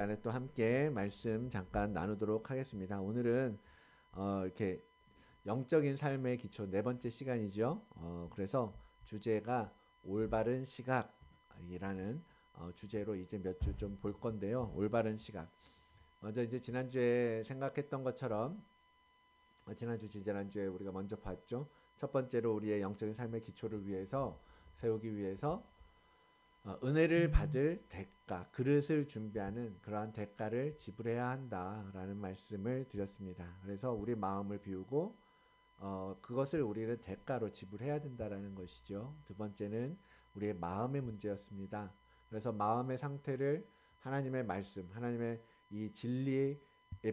시간에 또 함께 말씀 잠깐 나누도록 하겠습니다. 오늘은 이렇게 영적인 삶의 기초 네 번째 시간이죠. 그래서 주제가 올바른 시각이라는 주제로 이제 몇 주 좀 볼 건데요. 올바른 시각. 먼저 이제 지난주에 생각했던 것처럼 지난주, 지난주에 우리가 먼저 봤죠. 첫 번째로 우리의 영적인 삶의 기초를 위해서 세우기 위해서 은혜를 받을 대가, 그릇을 준비하는 그러한 대가를 지불해야 한다라는 말씀을 드렸습니다. 그래서 우리 마음을 비우고 그것을 우리는 대가로 지불해야 된다라는 것이죠. 두 번째는 우리의 마음의 문제였습니다. 그래서 마음의 상태를 하나님의 말씀, 하나님의 이 진리에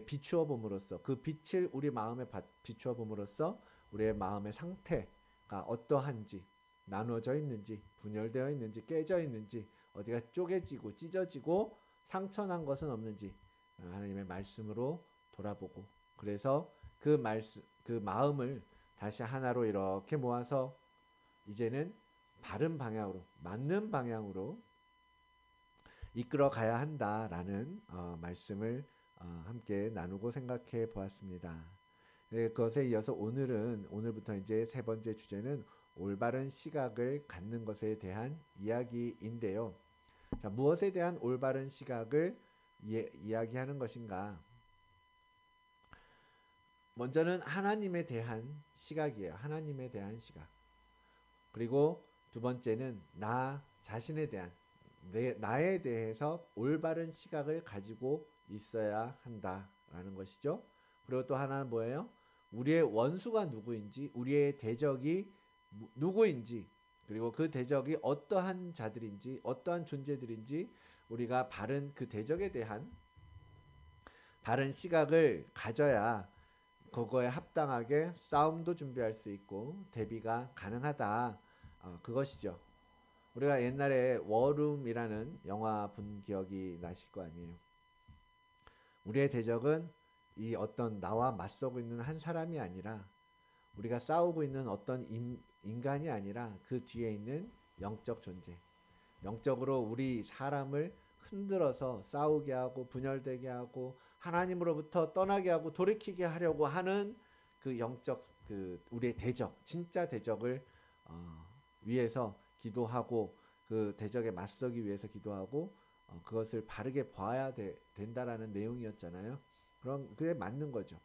비추어 봄으로써 그 빛을 우리 마음에 비추어 봄으로써 우리의 마음의 상태가 어떠한지, 나누어져 있는지, 분열되어 있는지, 깨져 있는지, 어디가 쪼개지고 찢어지고 상처난 것은 없는지 하나님의 말씀으로 돌아보고, 그래서 그 말씀, 그 마음을 다시 하나로 이렇게 모아서 이제는 바른 방향으로, 맞는 방향으로 이끌어 가야 한다라는 말씀을 함께 나누고 생각해 보았습니다. 네, 그것에 이어서 오늘부터 이제 세 번째 주제는 올바른 시각을 갖는 것에 대한 이야기인데요. 자, 무엇에 대한 올바른 시각을 이야기하는 것인가? 먼저는 하나님에 대한 시각이에요. 하나님에 대한 시각. 그리고 두 번째는 나 자신에 대한, 나에 대해서 올바른 시각을 가지고 있어야 한다라는 것이죠. 그리고 또 하나는 뭐예요? 우리의 원수가 누구인지, 우리의 대적이 누구인지, 그리고 그 대적이 어떠한 자들인지, 어떠한 존재들인지 우리가 바른 그 대적에 대한 바른 시각을 가져야 그거에 합당하게 싸움도 준비할 수 있고 대비가 가능하다. 그것이죠. 우리가 옛날에 워룸이라는 영화 본 기억이 나실 거 아니에요. 우리의 대적은 이 어떤 나와 맞서고 있는 한 사람이 아니라, 우리가 싸우고 있는 어떤 인간이 아니라 그 뒤에 있는 영적 존재. 영적으로 우리 사람을 흔들어서 싸우게 하고 분열되게 하고 하나님으로부터 떠나게 하고 돌이키게 하려고 하는 그 영적, 그 우리의 대적, 진짜 대적을 위해서 기도하고 그 대적에 맞서기 위해서 기도하고 그것을 바르게 봐야 된다라는 내용이었잖아요. 그럼 그게 맞는 거죠.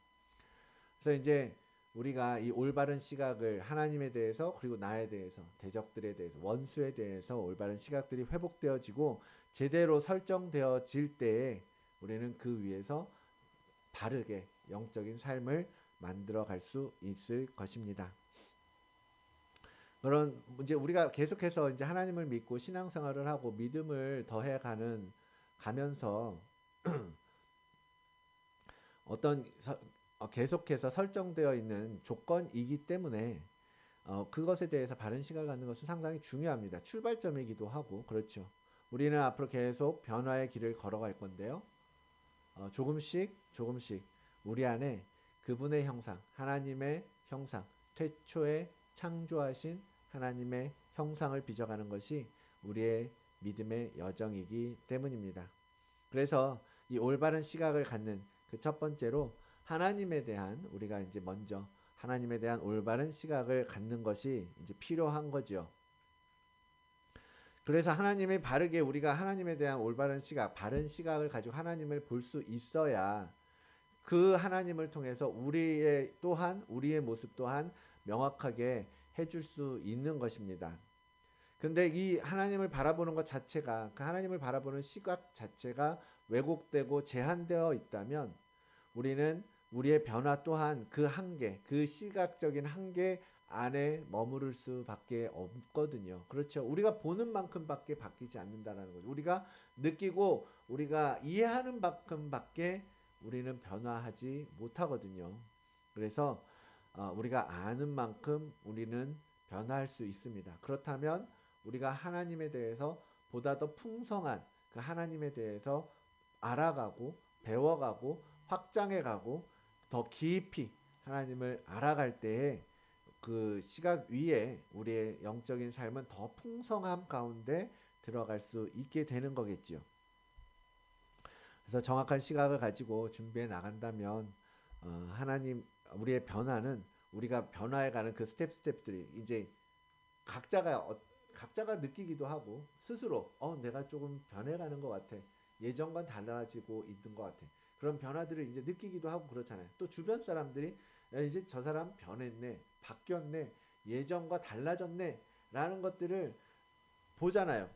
그래서 이제 우리가 이 올바른 시각을 하나님에 대해서, 그리고 나에 대해서, 대적들에 대해서, 원수에 대해서 올바른 시각들이 회복되어지고 제대로 설정되어질 때에 우리는 그 위에서 바르게 영적인 삶을 만들어 갈 수 있을 것입니다. 그런 이제 우리가 계속해서 이제 하나님을 믿고 신앙생활을 하고 믿음을 더해 가면서 어떤 계속해서 설정되어 있는 조건이기 때문에 그것에 대해서 바른 시각을 갖는 것은 상당히 중요합니다. 출발점이기도 하고, 그렇죠. 우리는 앞으로 계속 변화의 길을 걸어갈 건데요. 조금씩 조금씩 우리 안에 그분의 형상, 하나님의 형상, 태초에 창조하신 하나님의 형상을 빚어가는 것이 우리의 믿음의 여정이기 때문입니다. 그래서 이 올바른 시각을 갖는 그 첫 번째로 하나님에 대한, 우리가 이제 먼저 하나님에 대한 올바른 시각을 갖는 것이 이제 필요한 거죠. 그래서 하나님의 바르게, 우리가 하나님에 대한 올바른 시각, 바른 시각을 가지고 하나님을 볼 수 있어야 그 하나님을 통해서 우리의 모습 또한 명확하게 해줄 수 있는 것입니다. 근데 이 하나님을 바라보는 것 자체가, 그 하나님을 바라보는 시각 자체가 왜곡되고 제한되어 있다면 우리는 우리의 변화 또한 그 한계, 그 시각적인 한계 안에 머무를 수밖에 없거든요. 그렇죠. 우리가 보는 만큼밖에 바뀌지 않는다는 거죠. 우리가 느끼고 우리가 이해하는 만큼밖에 우리는 변화하지 못하거든요. 그래서 우리가 아는 만큼 우리는 변화할 수 있습니다. 그렇다면 우리가 하나님에 대해서 보다 더 풍성한 그 하나님에 대해서 알아가고 배워가고 확장해가고 더 깊이 하나님을 알아갈 때에 그 시각 위에 우리의 영적인 삶은 더 풍성함 가운데 들어갈 수 있게 되는 거겠죠. 그래서 정확한 시각을 가지고 준비해 나간다면 하나님 우리의 변화는 우리가 변화해가는 그 스텝들이 이제 각자가 각자가 느끼기도 하고 스스로 내가 조금 변해가는 것 같아. 예전과 달라지고 있는 것 같아. 그런 변화들을 이제 느끼기도 하고 그렇잖아요. 또 주변 사람들이 야, 이제 저 사람 변했네, 바뀌었네, 예전과 달라졌네 라는 것들을 보잖아요.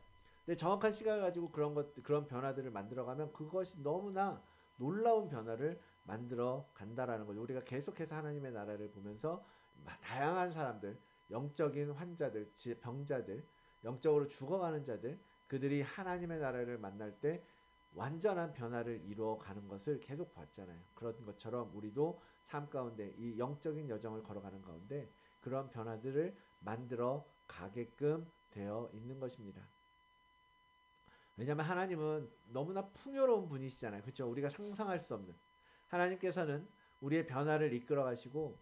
근데 정확한 시각을 가지고 그런 변화들을 만들어가면 그것이 너무나 놀라운 변화를 만들어 간다라는 거죠. 우리가 계속해서 하나님의 나라를 보면서 다양한 사람들, 영적인 환자들, 병자들, 영적으로 죽어가는 자들, 그들이 하나님의 나라를 만날 때 완전한 변화를 이루어가는 것을 계속 봤잖아요. 그런 것처럼 우리도 삶 가운데 이 영적인 여정을 걸어가는 가운데 그런 변화들을 만들어 가게끔 되어 있는 것입니다. 왜냐하면 하나님은 너무나 풍요로운 분이시잖아요. 그렇죠? 우리가 상상할 수 없는 하나님께서는 우리의 변화를 이끌어 가시고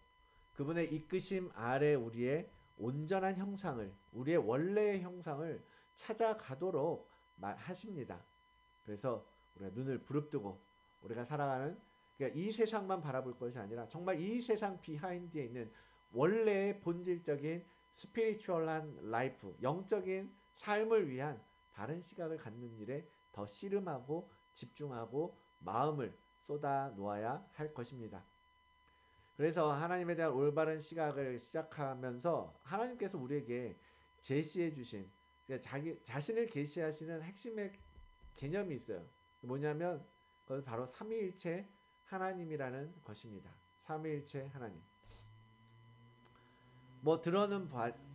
그분의 이끄심 아래 우리의 온전한 형상을 우리의 원래의 형상을 찾아가도록 하십니다. 그래서 우리가 눈을 부릅뜨고 우리가 살아가는 그러니까 이 세상만 바라볼 것이 아니라 정말 이 세상 비하인드에 있는 원래의 본질적인 스피리추얼한 라이프, 영적인 삶을 위한 바른 시각을 갖는 일에 더 씨름하고 집중하고 마음을 쏟아 놓아야 할 것입니다. 그래서 하나님에 대한 올바른 시각을 시작하면서 하나님께서 우리에게 제시해 주신 자기 자신을 계시하시는 핵심의 개념이 있어요. 뭐냐면 그건 바로 삼위일체 하나님이라는 것입니다. 삼위일체 하나님. 뭐 들어는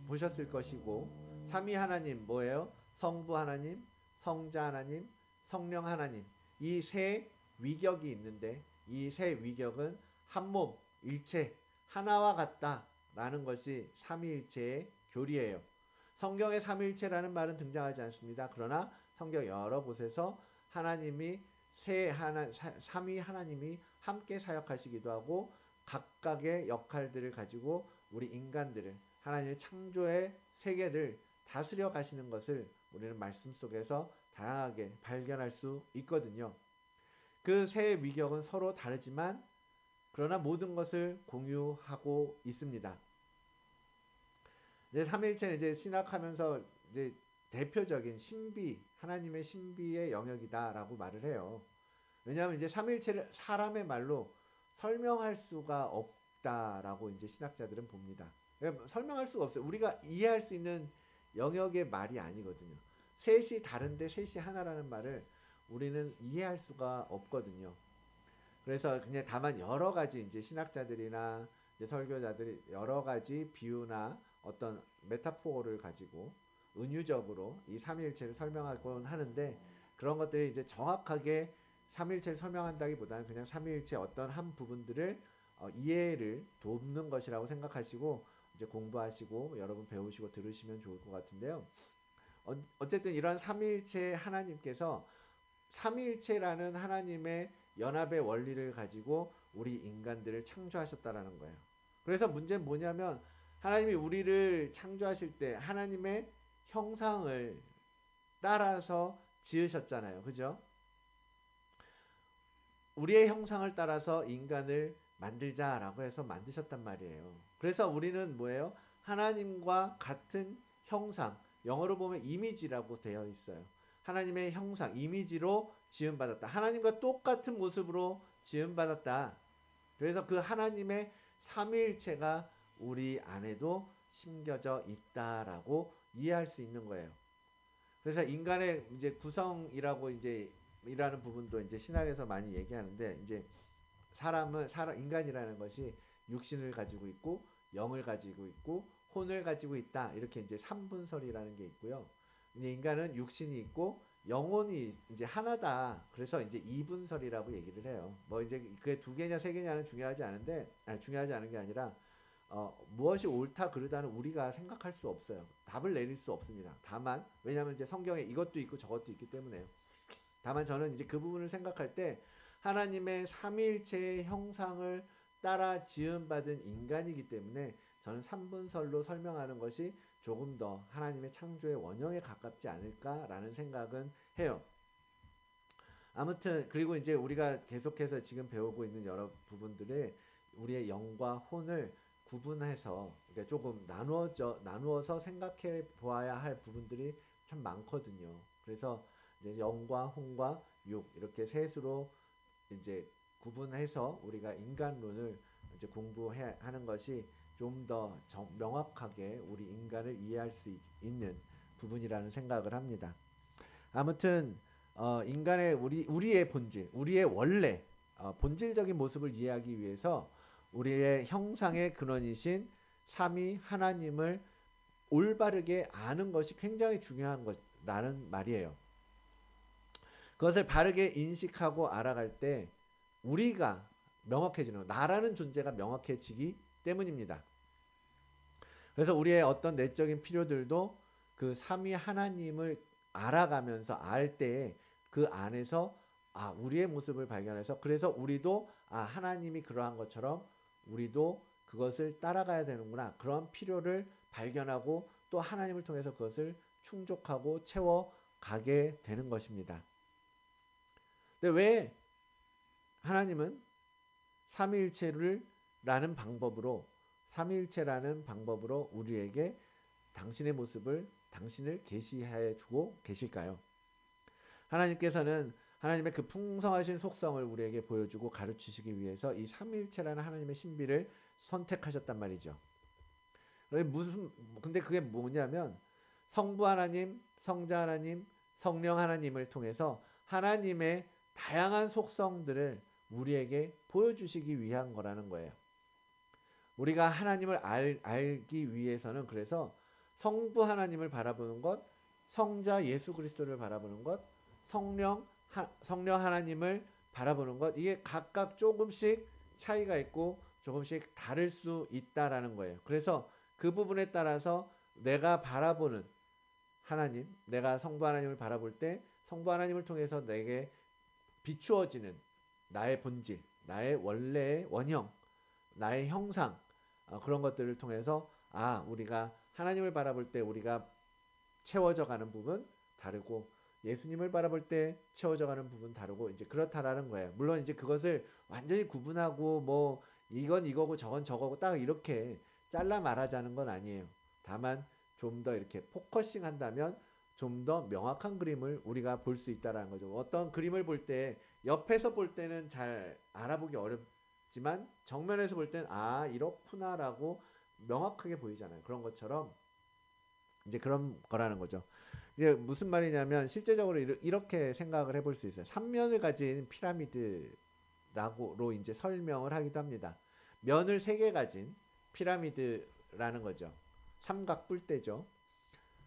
보셨을 것이고 삼위 하나님 뭐예요? 성부 하나님, 성자 하나님, 성령 하나님. 이 세 위격이 있는데 이 세 위격은 한 몸, 일체, 하나와 같다라는 것이 삼위일체의 교리예요. 성경에 삼위일체라는 말은 등장하지 않습니다. 그러나 성경 여러 곳에서 하나님이 삼위 하나님이 함께 사역하시기도 하고 각각의 역할들을 가지고 우리 인간들을 하나님의 창조의 세계를 다스려 가시는 것을 우리는 말씀 속에서 다양하게 발견할 수 있거든요. 그 세 위격은 서로 다르지만 그러나 모든 것을 공유하고 있습니다. 이제 삼일체는 이제 신학하면서 이제 대표적인 신비, 하나님의 신비의 영역이다라고 말을 해요. 왜냐하면 이제 삼일체를 사람의 말로 설명할 수가 없다라고 이제 신학자들은 봅니다. 설명할 수가 없어요. 우리가 이해할 수 있는 영역의 말이 아니거든요. 셋이 다른데 셋이 하나라는 말을 우리는 이해할 수가 없거든요. 그래서 그냥 다만 여러 가지 이제 신학자들이나 이제 설교자들이 여러 가지 비유나 어떤 메타포를 가지고 은유적으로 이 삼위일체를 설명하곤 하는데 그런 것들이 이제 정확하게 삼위일체를 설명한다기보다는 그냥 삼위일체 어떤 한 부분들을 이해를 돕는 것이라고 생각하시고 이제 공부하시고 여러분 배우시고 들으시면 좋을 것 같은데요. 어쨌든 이런 삼위일체 하나님께서 삼위일체라는 하나님의 연합의 원리를 가지고 우리 인간들을 창조하셨다라는 거예요. 그래서 문제는 뭐냐면 하나님이 우리를 창조하실 때 하나님의 형상을 따라서 지으셨잖아요. 그죠? 우리의 형상을 따라서 인간을 만들자라고 해서 만드셨단 말이에요. 그래서 우리는 뭐예요? 하나님과 같은 형상, 영어로 보면 이미지라고 되어 있어요. 하나님의 형상, 이미지로 지음받았다. 하나님과 똑같은 모습으로 지음받았다. 그래서 그 하나님의 삼위일체가 우리 안에도 심겨져 있다라고 이해할 수 있는 거예요. 그래서 인간의 이제 구성이라고 이제 이라는 부분도 이제 신학에서 많이 얘기하는데 이제 인간이라는 것이 육신을 가지고 있고 영을 가지고 있고 혼을 가지고 있다. 이렇게 이제 삼분설이라는 게 있고요. 이제 인간은 육신이 있고 영혼이 이제 하나다. 그래서 이제 이분설이라고 얘기를 해요. 뭐 이제 그게 두 개냐 세 개냐는 중요하지 않은데 중요하지 않은 게 아니라 무엇이 옳다 그르다는 우리가 생각할 수 없어요. 답을 내릴 수 없습니다. 다만 왜냐하면 이제 성경에 이것도 있고 저것도 있기 때문에요. 다만 저는 이제 그 부분을 생각할 때 하나님의 삼위일체의 형상을 따라 지음받은 인간이기 때문에 저는 삼분설로 설명하는 것이 조금 더 하나님의 창조의 원형에 가깝지 않을까라는 생각은 해요. 아무튼 그리고 이제 우리가 계속해서 지금 배우고 있는 여러 부분들의 우리의 영과 혼을 구분해서 그러니까 조금 나누어서 생각해 보아야 할 부분들이 참 많거든요. 그래서 이제 영과 혼과 육 이렇게 셋으로 이제 구분해서 우리가 인간론을 이제 공부해 하는 것이 좀 더 명확하게 우리 인간을 이해할 수 있는 부분이라는 생각을 합니다. 아무튼 인간의 우리의 본질, 우리의 원래 본질적인 모습을 이해하기 위해서 우리의 형상의 근원이신 삼위 하나님을 올바르게 아는 것이 굉장히 중요한 것라는 말이에요. 그것을 바르게 인식하고 알아갈 때 우리가 명확해지는 나라는 존재가 명확해지기 때문입니다. 그래서 우리의 어떤 내적인 필요들도 그 삼위 하나님을 알아가면서 알 때에 그 안에서 우리의 모습을 발견해서 그래서 우리도 하나님이 그러한 것처럼 우리도 그것을 따라가야 되는구나. 그런 필요를 발견하고 또 하나님을 통해서 그것을 충족하고 채워가게 되는 것입니다. 근데 왜 하나님은 삼위일체라는 방법으로 우리에게 당신의 모습을 당신을 계시해 주고 계실까요? 하나님께서는 하나님의 그 풍성하신 속성을 우리에게 보여주고 가르치시기 위해서 이 삼위일체라는 하나님의 신비를 선택하셨단 말이죠. 근데 그게 뭐냐면 성부 하나님, 성자 하나님, 성령 하나님을 통해서 하나님의 다양한 속성들을 우리에게 보여주시기 위한 거라는 거예요. 우리가 하나님을 알기 위해서는 그래서 성부 하나님을 바라보는 것, 성자 예수 그리스도를 바라보는 것, 성령 하나님을 바라보는 것, 이게 각각 조금씩 차이가 있고 조금씩 다를 수 있다라는 거예요. 그래서 그 부분에 따라서 내가 바라보는 하나님, 내가 성부 하나님을 바라볼 때 성부 하나님을 통해서 내게 비추어지는 나의 본질, 나의 원래의 원형, 나의 형상, 그런 것들을 통해서 우리가 하나님을 바라볼 때 우리가 채워져 가는 부분 다르고 예수님을 바라볼 때 채워져 가는 부분 다르고 이제 그렇다라는 거예요. 물론 이제 그것을 완전히 구분하고 뭐 이건 이거고 저건 저거고 딱 이렇게 잘라 말하자는 건 아니에요. 다만 좀 더 이렇게 포커싱 한다면 좀 더 명확한 그림을 우리가 볼 수 있다라는 거죠. 어떤 그림을 볼 때 옆에서 볼 때는 잘 알아보기 어렵지만 정면에서 볼 때는 이렇구나라고 명확하게 보이잖아요. 그런 것처럼 이제 그런 거라는 거죠. 이제 무슨 말이냐면 실제적으로 이렇게 생각을 해볼 수 있어요. 3면을 가진 피라미드라고로 이제 설명을 하기도 합니다. 면을 3개 가진 피라미드라는 거죠. 삼각 뿔대죠.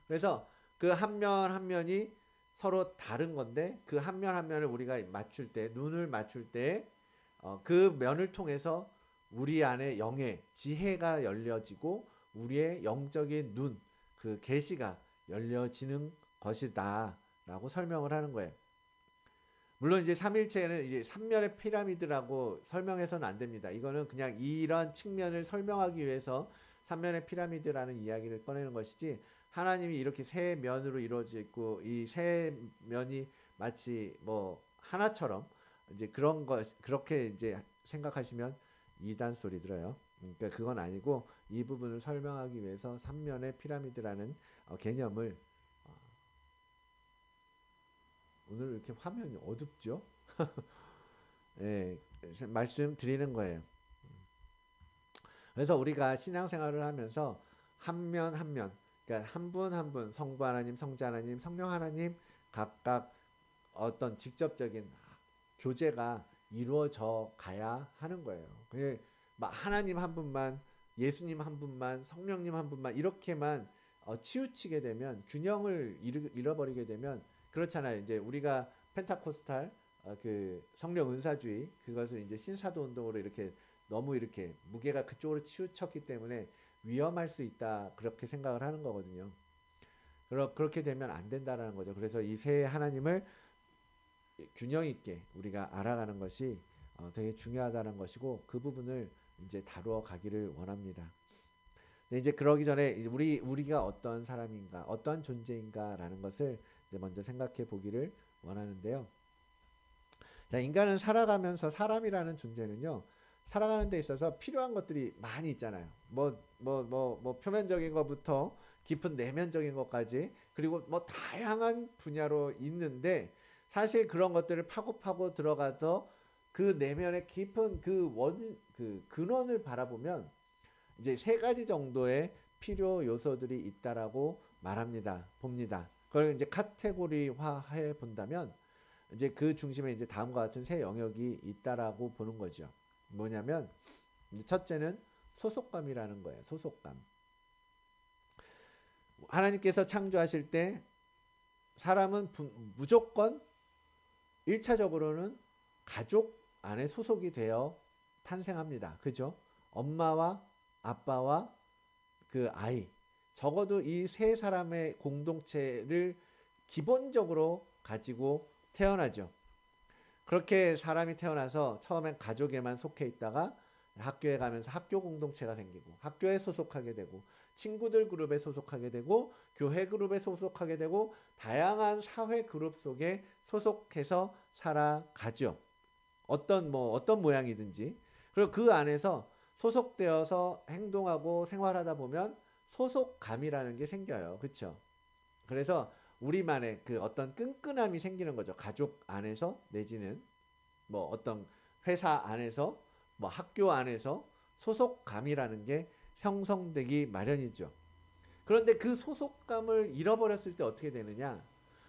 그래서 그 한 면 한 면이 서로 다른 건데 그 한 면 한 면을 우리가 맞출 때 눈을 맞출 때 그 면을 통해서 우리 안에 영의 지혜가 열려지고 우리의 영적인 눈, 그 계시가 열려지는 것이다라고 설명을 하는 거예요. 물론 이제 삼일체는 이제 삼면의 피라미드라고 설명해서는 안 됩니다. 이거는 그냥 이런 측면을 설명하기 위해서 삼면의 피라미드라는 이야기를 꺼내는 것이지 하나님이 이렇게 세 면으로 이루어져 있고 이 세 면이 마치 뭐 하나처럼 이제 그런 것 그렇게 이제 생각하시면 이단 소리 들어요. 그러니까 그건 아니고 이 부분을 설명하기 위해서 삼면의 피라미드라는 개념을 오늘 이렇게 화면이 어둡죠? 예, 말씀드리는 거예요. 그래서 우리가 신앙생활을 하면서 한 면 한 면, 그러니까 한 분 한 분, 성부 하나님, 성자 하나님, 성령 하나님 각각 어떤 직접적인 교제가 이루어져 가야 하는 거예요. 막 하나님 한 분만, 예수님 한 분만, 성령님 한 분만 이렇게만 치우치게 되면 균형을 잃어버리게 되면 그렇잖아요. 이제 우리가 펜타코스탈 그 성령 은사주의 그것을 이제 신사도 운동으로 이렇게 너무 이렇게 무게가 그쪽으로 치우쳤기 때문에 위험할 수 있다 그렇게 생각을 하는 거거든요. 그렇게 되면 안 된다라는 거죠. 그래서 이 세 하나님을 균형 있게 우리가 알아가는 것이 되게 중요하다는 것이고 그 부분을 이제 다루어 가기를 원합니다. 근데 이제 그러기 전에 우리가 어떤 사람인가, 어떤 존재인가라는 것을 이제 먼저 생각해 보기를 원하는데요. 자, 인간은 살아가면서 사람이라는 존재는요, 살아가는 데 있어서 필요한 것들이 많이 있잖아요. 표면적인 것부터 깊은 내면적인 것까지, 그리고 뭐 다양한 분야로 있는데, 사실 그런 것들을 파고 들어가서 그 내면의 깊은 그 근원을 바라보면 이제 세 가지 정도의 필요 요소들이 있다라고 봅니다. 그걸 이제 카테고리화해 본다면 이제 그 중심에 이제 다음과 같은 세 영역이 있다라고 보는 거죠. 뭐냐면 이제 첫째는 소속감이라는 거예요. 소속감. 하나님께서 창조하실 때 사람은 무조건 1차적으로는 가족 안에 소속이 되어 탄생합니다. 그죠? 엄마와 아빠와 그 아이. 적어도 이 세 사람의 공동체를 기본적으로 가지고 태어나죠. 그렇게 사람이 태어나서 처음엔 가족에만 속해 있다가 학교에 가면서 학교 공동체가 생기고 학교에 소속하게 되고 친구들 그룹에 소속하게 되고 교회 그룹에 소속하게 되고 다양한 사회 그룹 속에 소속해서 살아가죠. 어떤 모양이든지. 그리고 그 안에서 소속되어서 행동하고 생활하다 보면 소속감이라는 게 생겨요. 그렇죠? 그래서 우리만의 그 어떤 끈끈함이 생기는 거죠. 가족 안에서 내지는 뭐 어떤 회사 안에서 뭐 학교 안에서 소속감이라는 게 형성되기 마련이죠. 그런데 그 소속감을 잃어버렸을 때 어떻게 되느냐?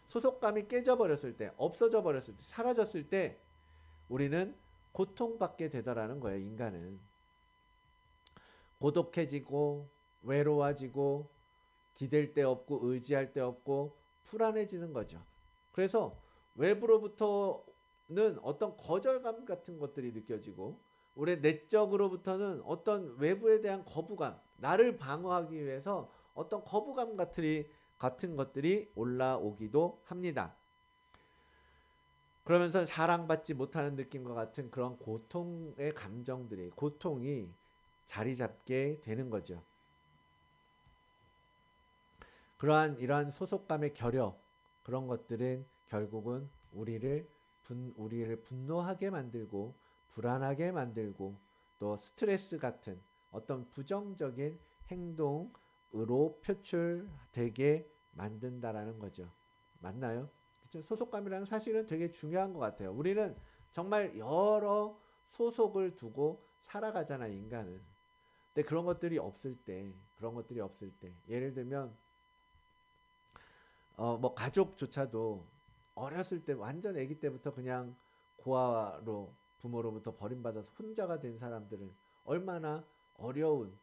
소속감이 깨져버렸을 때, 없어져 버렸을 때, 사라졌을 때 우리는 고통받게 되더라는 거예요. 인간은 고독해지고 외로워지고 기댈 데 없고 의지할 데 없고 불안해지는 거죠. 그래서 외부로부터는 어떤 거절감 같은 것들이 느껴지고 우리 내적으로부터는 어떤 외부에 대한 거부감, 나를 방어하기 위해서 어떤 거부감 같은 것들이 올라오기도 합니다. 그러면서 사랑받지 못하는 느낌과 같은 그런 고통이 자리 잡게 되는 거죠. 이러한 소속감의 결여, 그런 것들은 결국은 우리를 분노하게 만들고 불안하게 만들고 또 스트레스 같은 어떤 부정적인 행동으로 표출되게 만든다라는 거죠. 맞나요? 그렇죠? 소속감이라는 사실은 되게 중요한 것 같아요. 우리는 정말 여러 소속을 두고 살아가잖아요, 인간은. 근데 그런 것들이 없을 때, 예를 들면 뭐 가족조차도 어렸을 때 완전 아기 때부터 그냥 고아로 부모로부터 버림받아서 혼자가 된 사람들은 얼마나 어려운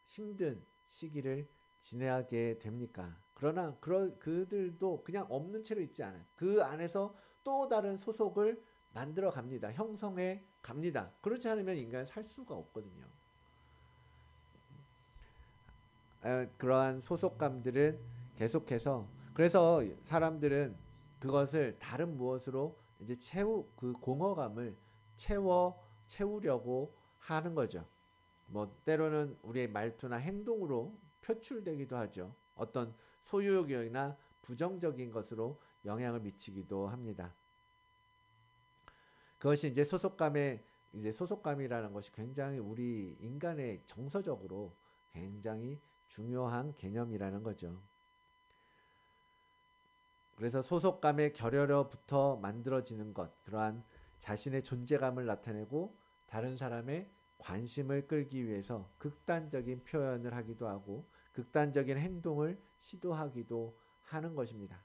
힘든 시기를 지내게 됩니까? 그러나 그들도 그냥 없는 채로 있지 않아요. 그 안에서 또 다른 소속을 만들어 갑니다. 형성해 갑니다. 그렇지 않으면 인간은 살 수가 없거든요. 그러한 소속감들은 계속해서, 그래서 사람들은 그것을 다른 무엇으로 이제 그 공허감을 채우려고 하는 거죠. 뭐 때로는 우리의 말투나 행동으로 표출되기도 하죠. 어떤 소유욕이나 부정적인 것으로 영향을 미치기도 합니다. 그것이 이제 소속감이라는 것이 굉장히 우리 인간의 정서적으로 굉장히 중요한 개념이라는 거죠. 그래서 소속감의 결여로부터 만들어지는 것, 그러한 자신의 존재감을 나타내고 다른 사람의 관심을 끌기 위해서 극단적인 표현을 하기도 하고 극단적인 행동을 시도하기도 하는 것입니다.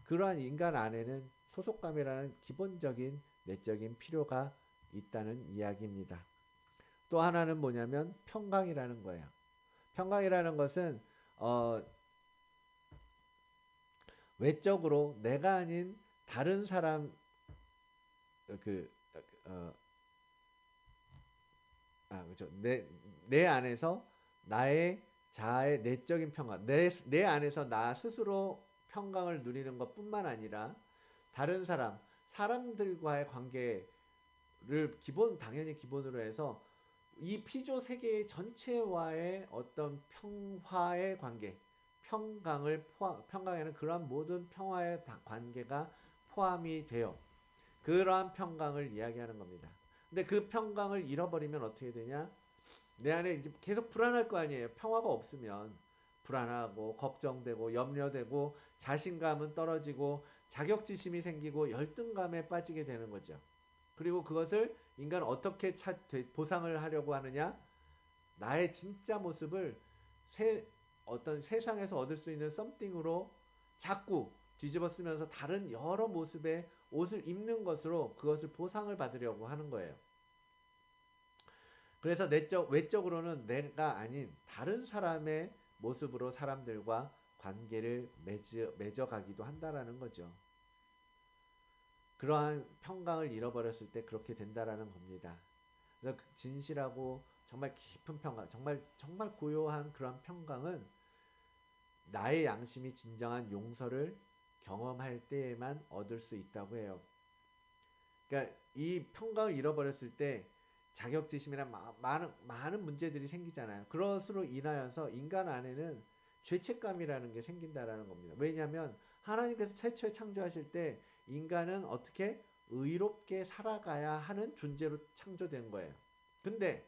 그러한 인간 안에는 소속감이라는 기본적인 내적인 필요가 있다는 이야기입니다. 또 하나는 뭐냐면 평강이라는 거예요. 평강이라는 것은 외적으로 내가 아닌 다른 사람 그 어, 그렇죠. 내 안에서 나의 자아의 내적인 평강, 내 안에서 나 스스로 평강을 누리는 것뿐만 아니라 다른 사람들과의 관계를 당연히 기본으로 해서 이 피조 세계 전체와의 어떤 평화의 관계, 평강에는 그러한 모든 평화의 관계가 포함이 돼요. 그러한 평강을 이야기하는 겁니다. 근데 그 평강을 잃어버리면 어떻게 되냐? 내 안에 이제 계속 불안할 거 아니에요. 평화가 없으면 불안하고 걱정되고 염려되고 자신감은 떨어지고 자격지심이 생기고 열등감에 빠지게 되는 거죠. 그리고 그것을 인간은 어떻게 보상을 하려고 하느냐? 나의 진짜 모습을 어떤 세상에서 얻을 수 있는 썸띵으로 자꾸 뒤집어 쓰면서 다른 여러 모습의 옷을 입는 것으로 그것을 보상을 받으려고 하는 거예요. 그래서 외적으로는 내가 아닌 다른 사람의 모습으로 사람들과 관계를 맺어가기도 한다라는 거죠. 그러한 평강을 잃어버렸을 때 그렇게 된다라는 겁니다. 그래서 진실하고 정말 깊은 평강, 정말 고요한 그런 평강은 나의 양심이 진정한 용서를 경험할 때에만 얻을 수 있다고 해요. 그러니까 이 평강을 잃어버렸을 때 자격지심이나 많은 문제들이 생기잖아요. 그것으로 인하여서 인간 안에는 죄책감이라는 게 생긴다라는 겁니다. 왜냐하면 하나님께서 최초에 창조하실 때 인간은 어떻게 의롭게 살아가야 하는 존재로 창조된 거예요. 근데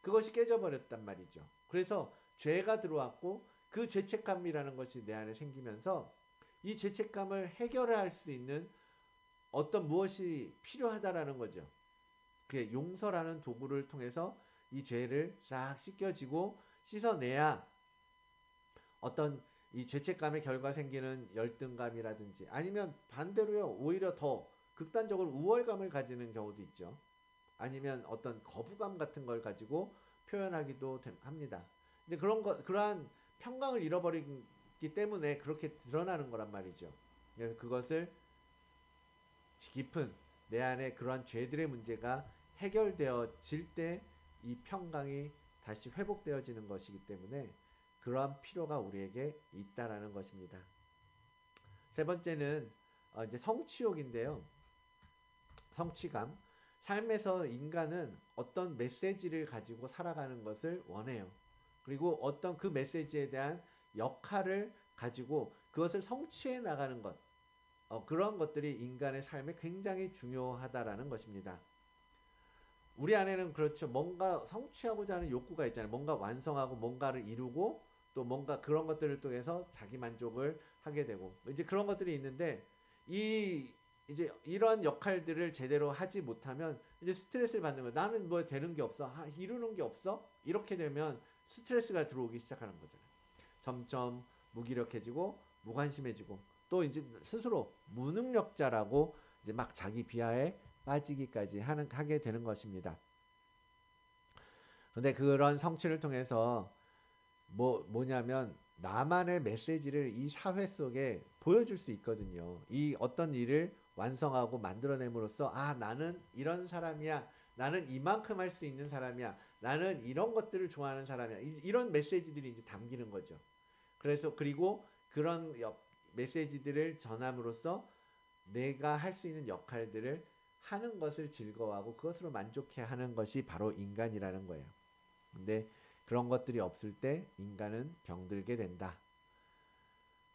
그것이 깨져버렸단 말이죠. 그래서 죄가 들어왔고 그 죄책감이라는 것이 내 안에 생기면서 이 죄책감을 해결할 수 있는 어떤 무엇이 필요하다라는 거죠. 그게 용서라는 도구를 통해서 이 죄를 싹 씻겨지고 씻어내야 어떤 이 죄책감의 결과 생기는 열등감이라든지 아니면 반대로요 오히려 더 극단적으로 우월감을 가지는 경우도 있죠. 아니면 어떤 거부감 같은 걸 가지고 표현하기도 합니다. 근데 그러한 평강을 잃어버리기 때문에 그렇게 드러나는 거란 말이죠. 그래서 그것을 깊은 내 안에 그러한 죄들의 문제가 해결되어질 때 이 평강이 다시 회복되어지는 것이기 때문에 그러한 필요가 우리에게 있다라는 것입니다. 세 번째는 이제 성취욕인데요. 성취감. 삶에서 인간은 어떤 메시지를 가지고 살아가는 것을 원해요. 그리고 어떤 그 메시지에 대한 역할을 가지고 그것을 성취해 나가는 것. 그런 것들이 인간의 삶에 굉장히 중요하다라는 것입니다. 우리 안에는 그렇죠. 뭔가 성취하고자 하는 욕구가 있잖아요. 뭔가 완성하고 뭔가를 이루고 또 뭔가 그런 것들을 통해서 자기 만족을 하게 되고 이제 그런 것들이 있는데 이제 이런 역할들을 제대로 하지 못하면 이제 스트레스를 받는 거예요. 나는 뭐 되는 게 없어. 이루는 게 없어? 이렇게 되면 스트레스가 들어오기 시작하는 거잖아요. 점점 무기력해지고 무관심해지고 또 이제 스스로 무능력자라고 이제 막 자기 비하에 빠지기까지 하게 되는 것입니다. 근데 그런 성취를 통해서 뭐냐면 나만의 메시지를 이 사회 속에 보여줄 수 있거든요. 이 어떤 일을 완성하고 만들어냄으로써 나는 이런 사람이야. 나는 이만큼 할 수 있는 사람이야. 나는 이런 것들을 좋아하는 사람이야. 이런 메시지들이 이제 담기는 거죠. 그리고 그런 메시지들을 전함으로써 내가 할 수 있는 역할들을 하는 것을 즐거워하고 그것으로 만족해 하는 것이 바로 인간이라는 거예요. 근데 그런 것들이 없을 때 인간은 병들게 된다.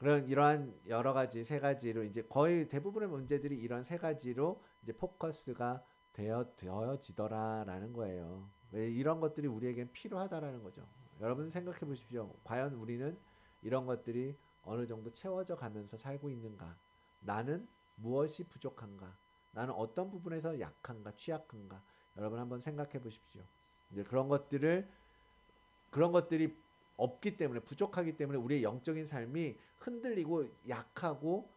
이러한 여러 가지 세 가지로 이제 거의 대부분의 문제들이 이런 세 가지로 이제 포커스가 되어지더라라는 거예요. 왜 이런 것들이 우리에겐 필요하다라는 거죠. 여러분 생각해 보십시오. 과연 우리는 이런 것들이 어느 정도 채워져 가면서 살고 있는가? 나는 무엇이 부족한가? 나는 어떤 부분에서 약한가, 취약한가? 여러분 한번 생각해 보십시오. 이제 그런 것들이 없기 때문에 부족하기 때문에 우리의 영적인 삶이 흔들리고 약하고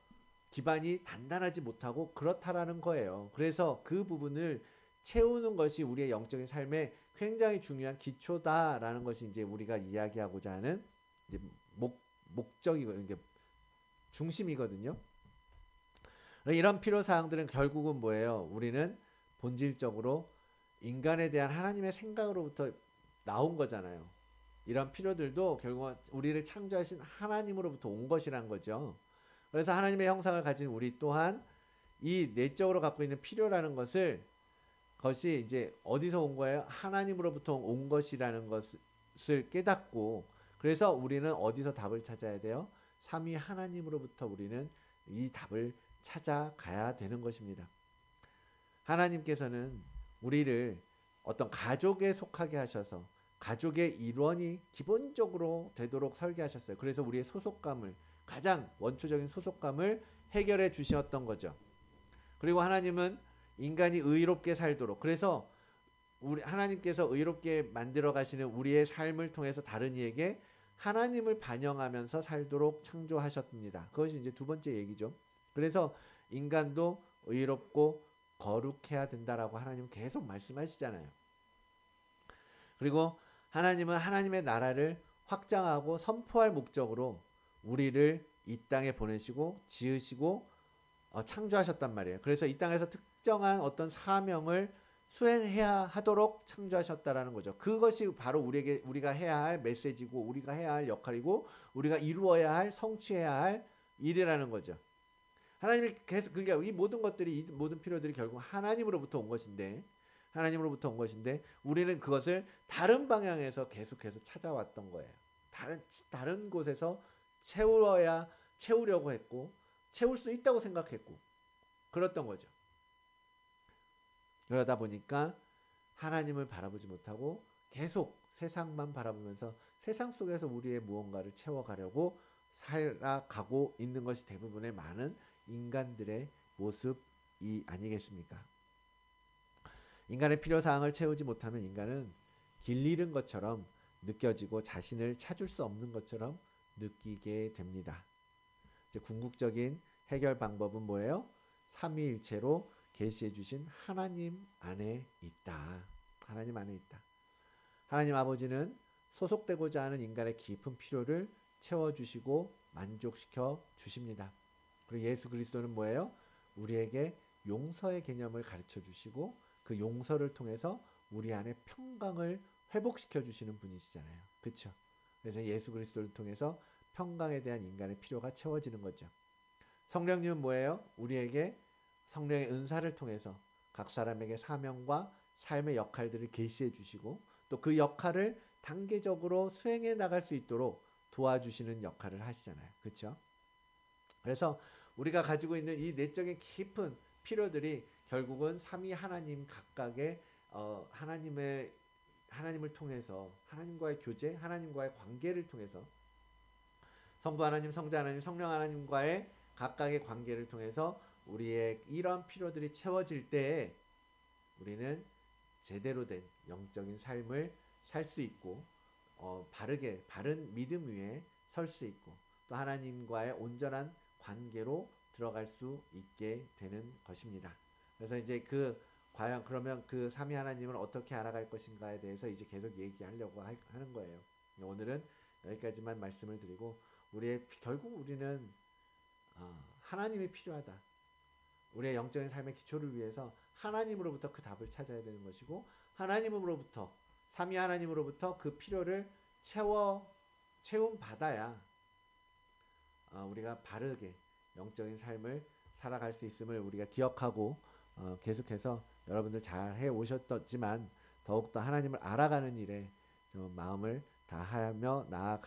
기반이 단단하지 못하고 그렇다라는 거예요. 그래서 그 부분을 채우는 것이 우리의 영적인 삶에 굉장히 중요한 기초다라는 것이 이제 우리가 이야기하고자 하는 이제 목적이고 이게 중심이거든요. 이런 필요 사항들은 결국은 뭐예요? 우리는 본질적으로 인간에 대한 하나님의 생각으로부터 나온 거잖아요. 이런 필요들도 결국은 우리를 창조하신 하나님으로부터 온 것이란 거죠. 그래서 하나님의 형상을 가진 우리 또한 이 내적으로 갖고 있는 필요라는 것이 이제 어디서 온 거예요? 하나님으로부터 온 것이라는 것을 깨닫고 그래서 우리는 어디서 답을 찾아야 돼요? 삼위 하나님으로부터 우리는 이 답을 찾아가야 되는 것입니다. 하나님께서는 우리를 어떤 가족에 속하게 하셔서 가족의 일원이 기본적으로 되도록 설계하셨어요. 그래서 우리의 소속감을 가장 원초적인 소속감을 해결해 주셨던 거죠. 그리고 하나님은 인간이 의롭게 살도록 그래서 우리 하나님께서 의롭게 만들어 가시는 우리의 삶을 통해서 다른 이에게 하나님을 반영하면서 살도록 창조하셨습니다. 그것이 이제 두 번째 얘기죠. 그래서 인간도 의롭고 거룩해야 된다라고 하나님은 계속 말씀하시잖아요. 그리고 하나님은 하나님의 나라를 확장하고 선포할 목적으로 우리를 이 땅에 보내시고 지으시고 창조하셨단 말이에요. 그래서 이 땅에서 특정한 어떤 사명을 수행해야 하도록 창조하셨다라는 거죠. 그것이 바로 우리가 해야 할 메시지고 우리가 해야 할 역할이고 우리가 이루어야 할 성취해야 할 일이라는 거죠. 하나님이 계속 그러니까 이 모든 것들이 이 모든 필요들이 결국 하나님으로부터 온 것인데 우리는 그것을 다른 방향에서 계속해서 찾아왔던 거예요. 다른 곳에서 채우려고 했고 채울 수 있다고 생각했고 그랬던 거죠. 그러다 보니까 하나님을 바라보지 못하고 계속 세상만 바라보면서 세상 속에서 우리의 무언가를 채워가려고 살아가고 있는 것이 대부분의 많은 인간들의 모습이 아니겠습니까? 인간의 필요사항을 채우지 못하면 인간은 길 잃은 것처럼 느껴지고 자신을 찾을 수 없는 것처럼 느끼게 됩니다. 이제 궁극적인 해결 방법은 뭐예요? 삼위일체로 계시해 주신 하나님 안에 있다. 하나님 안에 있다. 하나님 아버지는 소속되고자 하는 인간의 깊은 필요를 채워주시고 만족시켜 주십니다. 그리고 예수 그리스도는 뭐예요? 우리에게 용서의 개념을 가르쳐 주시고 그 용서를 통해서 우리 안에 평강을 회복시켜 주시는 분이시잖아요. 그렇죠? 그래서 예수 그리스도를 통해서 평강에 대한 인간의 필요가 채워지는 거죠. 성령님은 뭐예요? 우리에게 성령의 은사를 통해서 각 사람에게 사명과 삶의 역할들을 계시해 주시고 또 그 역할을 단계적으로 수행해 나갈 수 있도록 도와주시는 역할을 하시잖아요. 그렇죠? 그래서 우리가 가지고 있는 이 내적인 깊은 필요들이 결국은 삼위 하나님 각각의 하나님을 통해서 하나님과의 교제, 하나님과의 관계를 통해서 성부 하나님, 성자 하나님, 성령 하나님과의 각각의 관계를 통해서 우리의 이런 필요들이 채워질 때 우리는 제대로 된 영적인 삶을 살 수 있고 바른 믿음 위에 설 수 있고 또 하나님과의 온전한 관계로 들어갈 수 있게 되는 것입니다. 그래서 이제 과연 그러면 그 삼위 하나님을 어떻게 알아갈 것인가에 대해서 이제 계속 얘기하려고 하는 거예요. 오늘은 여기까지만 말씀을 드리고 결국 우리는 하나님이 필요하다. 우리의 영적인 삶의 기초를 위해서 하나님으로부터 그 답을 찾아야 되는 것이고 하나님으로부터 삼위 하나님으로부터 그 필요를 채움 받아야 우리가 바르게 영적인 삶을 살아갈 수 있음을 우리가 기억하고 계속해서 여러분들 잘 해오셨지만 더욱더 하나님을 알아가는 일에 좀 마음을 다하며 나아가